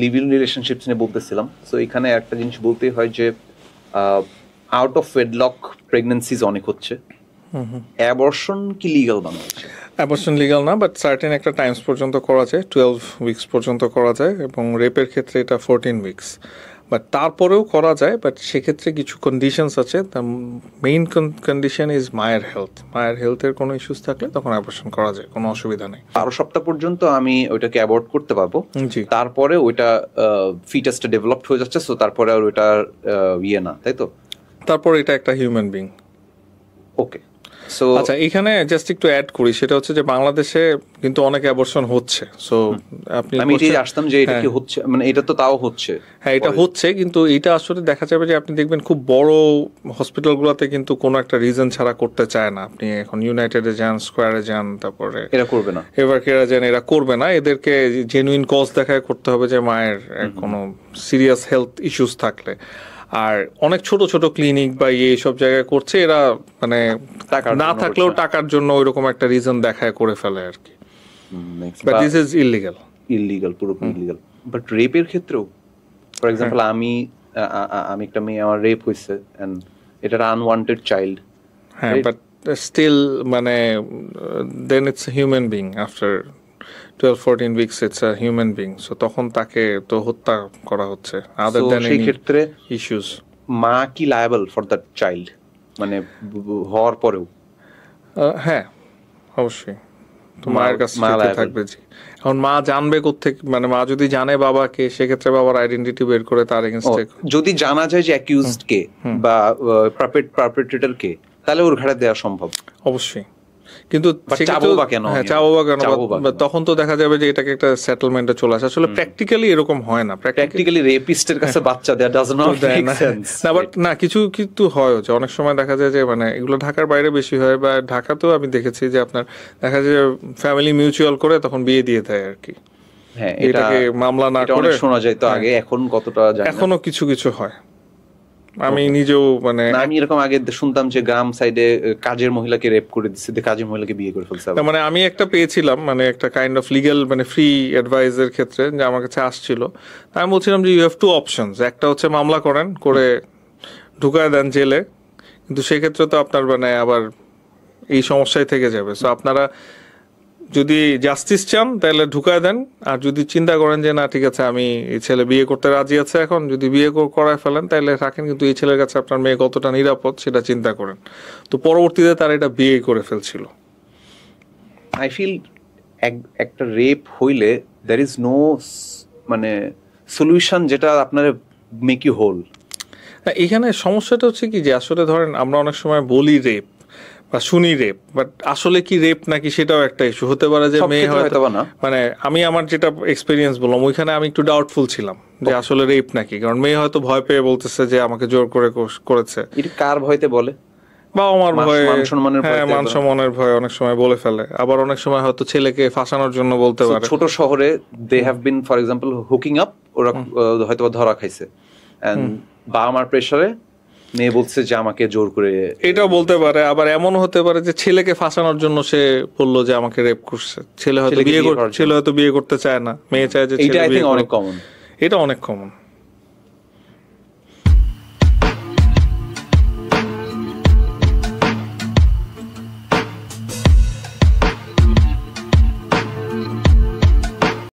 Live in relationships নিয়ে বলতেছিলাম, so এখানে একটা জিনিস বলতেই হয় যে আউট অফ ওয়েডলক প্রেগন্যান্সিজ অনেক হচ্ছে। অ্যাবর্শন কি লিগ্যাল বাংলাদেশে? অ্যাবর্শন লিগ্যাল না, বাট সার্টেন একটা টাইমস পর্যন্ত করা যায়, 12 উইকস পর্যন্ত করা যায়, এবং রেপের ক্ষেত্রে এটা 14 উইকস। বাট তারপরেও করা যায়, বাট সেক্ষেত্রে কিছু কন্ডিশনস আছে। দ্য মেইন কন্ডিশন ইজ মায়ের হেলথ। মায়ের হেলথের কোনো ইস্যুস থাকলে তখন অ্যাবর্শন করা যায়, কোনো অসুবিধা নেই। 12 সপ্তাহ পর্যন্ত আমি ওইটাকে অ্যাবর্ট করতে পারবো, তারপরে ওইটা ফিটাসটা ডেভেলপড হয়ে যাচ্ছে, সো তারপরে আর ওইটা ইয়ে না, তাই তো? তারপর এটা একটা হিউম্যান বিং। ওকে, আচ্ছা, এখানে জাস্ট একটু অ্যাড করি, সেটা হচ্ছে যে বাংলাদেশে কিন্তু অনেক অ্যাবর্শন হচ্ছে। সো আমি আসতাম যে এটা কি হচ্ছে, মানে এটা তো তাও হচ্ছে। হ্যাঁ, এটা হচ্ছে, কিন্তু এটা আসলে দেখা যাবে যে আপনি দেখবেন খুব বড় হসপিটালগুলোতে কিন্তু কোনো একটা রিজন ছাড়া করতে চায় না। আপনি এখন ইউনাইটেডে যান, স্কোয়ারে যান, তারপরে এরা করবে না, এভারকেয়ারে যান, এরা করবে না। এদেরকে জেনুইন কজ দেখায় করতে হবে যে মায়ের কোনো সিরিয়াস হেলথ ইস্যুস থাকলে। আর অনেক ছোট ছোট ক্লিনিক বা এইসব জায়গায় করছে এরা, মানে না থাকলেও টাকার জন্য ওইরকম একটা রিজন দেখায় করে ফেলে আর কি। বাট দিস ইজ ইললিগাল, পুরোপুরি ইললিগাল। বাট রেপের ক্ষেত্রেও, ফর এক্সাম্পল, আমি একটা মেয়ে, আমার রেপ হয়েছে, এন্ড এটা আনওয়ান্টেড চাইল্ড। হ্যাঁ, বাট স্টিল মানে then it's a human being. After 12-14 weeks it's a human being. So তখন তাকে তো হত্যা করা হচ্ছে। আদার দ্যান সেই ক্ষেত্রে ইস্যুস, মা কি লায়াবল ফর দ্যাট চাইল্ড, মানে হওয়ার পরেও? হ্যাঁ, অবশ্যই। তো মায়ের কাছে থাকবে। জি, এখন মা জানবে কোত্থেকে, মানে মা যদি জানে বাবাকে, সেক্ষেত্রে বাবার আইডেন্টিটি বের করে তার এগেইনস্টে যদি জানা যায় যে অ্যাকিউজড কে বা পারপেট্রেটর কে, তাহলে ওর ঘাড়ে দেওয়া সম্ভব অবশ্যই। কিন্তু চাবো বা কেন? তখন তো দেখা যাবে যে এটাকে একটা সেটেলমেন্টে চলে আসে। আসলে প্র্যাকটিক্যালি এরকম হয় না। প্র্যাকটিক্যালি রেপিস্টের কাছে বাচ্চা দেয়া ডাজ নট মেক সেন্স। না, বাট না, কিছু কিন্তু হয় যে অনেক সময় দেখা যায় যে, মানে এগুলো ঢাকার বাইরে বেশি হয়, বা ঢাকাতেও আমি দেখেছি যে আপনার দেখা যায় ফ্যামিলি মিউচুয়াল করে তখন বিয়ে দিয়ে দেয় আর কি। হ্যাঁ, এটাকে মামলা না করে শোনা যায় তো আগে, এখন কতটা জানি না। এখনো কিছু কিছু হয়। আমি নিজেও, মানে আমি এরকম আগে শুনতাম যে গ্রাম সাইডে কাজের মহিলাকে রেপ করে দিচ্ছে, কাজের মহিলাকে বিয়ে করে ফেলছে। মানে আমি একটা পেয়েছিলাম, মানে একটা কাইন্ড অফ লিগ্যাল, মানে ফ্রি অ্যাডভাইসের ক্ষেত্রে, যে আমার কাছে আসছিল। আমি বলছিলাম যে ইউ হ্যাভ টু অপশনস, একটা হচ্ছে মামলা করেন, করে ঢুকায় দেন জেলে, কিন্তু সেক্ষেত্রে তো আপনার মানে আবার এই সমস্যায় থেকে যাবে। সো আপনারা যদি জাস্টিস চান তাহলে ঢুকায় দেন, আর যদি চিন্তা করেন যে না ঠিক আছে আমি এই ছেলে বিয়ে করতে রাজি আছে, এখন যদি বিয়ে করায় ফেলেন তাহলে রাখেন, কিন্তু এই ছেলের কাছে আপনার মেয়ে কতটা নিরাপদ সেটা চিন্তা করেন। তো পরবর্তীতে তারা এটা বিয়ে করে ফেলছিল। আই ফিল একটা রেপ হইলে দ্যার ইজ নো মানে সলিউশন যেটা আপনার মেক ইউ হোল। এখানে সমস্যাটা হচ্ছে কি, যে আসলে ধরেন আমরা অনেক সময় বলি রেপ বা শুনি রেপ, বাট আসলে কি রেপ নাকি সেটাও একটা ইস্যু হতে পারে। যে মেয়ে হয়তো, মানে আমি আমার যেটা এক্সপিরিয়েন্স বললাম, ওইখানে আমি একটু ডাউটফুল ছিলাম যে আসলে রেপ নাকি, কারণ মেয়ে হয়তো ভয় পেয়ে বলতেছে যে আমাকে জোর করে করেছে। এটা কার ভয়তে বলে? বা আমার ভয়ে, হ্যাঁ, মান সম্মানের ভয় অনেক সময় বলে ফেলে। আবার অনেক সময় হয়তো ছেলেকে ফাঁসানোর জন্য বলতে পারে। ছোট শহরে they have been for example hooking up, ওরা হয়তো ধরা খাইছে, এন্ড বা আমার প্রেসারে মেয়ে বলছে যে আমাকে জোর করে, এটাও বলতে পারে। আবার এমন হতে পারে যে ছেলেকে ফাঁসানোর জন্য সে বললো যে আমাকে রেপ করছে। ছেলে হয়তো বিয়ে করতে চায় না, মেয়ে চায় যে, এটা আই থিংক অনেক কমন। এটা অনেক কমন।